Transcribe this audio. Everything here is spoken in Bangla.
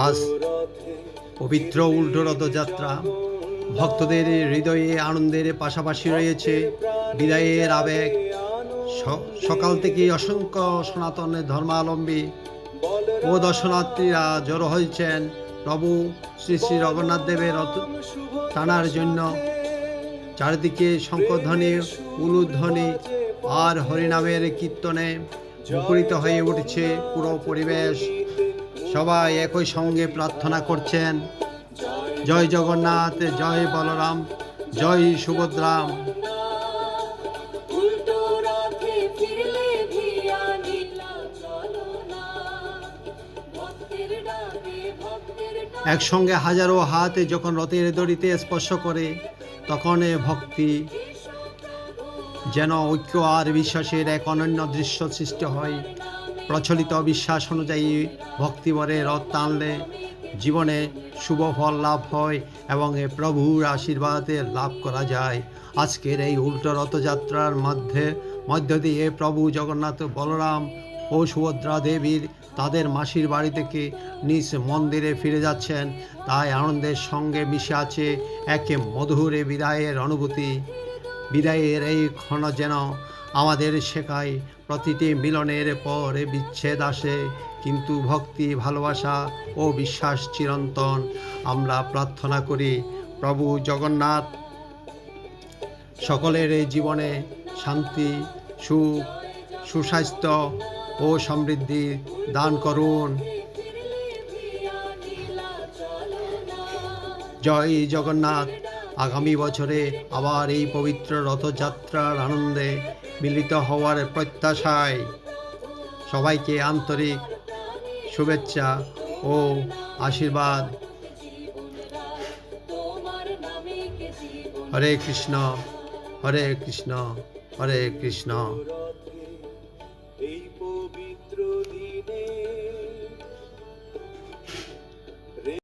আজ পবিত্র উল্টো রথযাত্রা ভক্তদের হৃদয়ে আনন্দের পাশাপাশি রয়েছে বিদায়ের আবেগ। সকাল থেকে অসংখ্য সনাতন ধর্মাবলম্বী ও দর্শনার্থীরা জড়ো হয়েছেন প্রভু শ্রী শ্রী জগন্নাথ দেবের রথ টানার জন্য। চারিদিকে শঙ্খধ্বনি, উলুধ্বনি আর হরিনামের কীর্তনে মুখরিত হয়ে উঠেছে পুরো পরিবেশ। সবাই একই সঙ্গে প্রার্থনা করছেন, জয় জগন্নাথ, জয় বলরাম, জয় সুভদ্রা। একসঙ্গে হাজারো হাত যখন রথের দড়িতে স্পর্শ করে, তখন ভক্তি যেন ঐক্য আর বিশ্বাসের এক অনন্য দৃশ্য সৃষ্টি হয়। প্রচলিত বিশ্বাস অনুযায়ী ভক্তিভরে রথ টানলে জীবনে শুভ ফল লাভ হয় এবং প্রভুর আশীর্বাদের লাভ করা যায়। আজকের এই উল্টো রথযাত্রার মধ্য দিয়ে প্রভু জগন্নাথ, বলরাম ও সুভদ্রা দেবীর তাদের মাসির বাড়ি থেকে নিজ মন্দিরে ফিরে যাচ্ছেন। তাই আনন্দের সঙ্গে মিশে আছে এক মধুর বিদায়ের অনুভূতি। বিদায়ের এই ক্ষণ যেন আমাদের শেখায়, প্রতিটি মিলনের পর বিচ্ছেদ আসে, কিন্তু ভক্তি, ভালোবাসা ও বিশ্বাস চিরন্তন। আমরা প্রার্থনা করি, প্রভু জগন্নাথ সকলের জীবনে শান্তি, সুখ, সুস্বাস্থ্য ও সমৃদ্ধি দান করুন। জয় জগন্নাথ। আগামী বছরে আবার এই পবিত্র রথযাত্রার আনন্দে মিলিত হওয়ার প্রত্যাশায় সবাইকে আন্তরিক শুভেচ্ছা ও আশীর্বাদ। হরে কৃষ্ণ, হরে কৃষ্ণ, হরে কৃষ্ণ। এই পবিত্র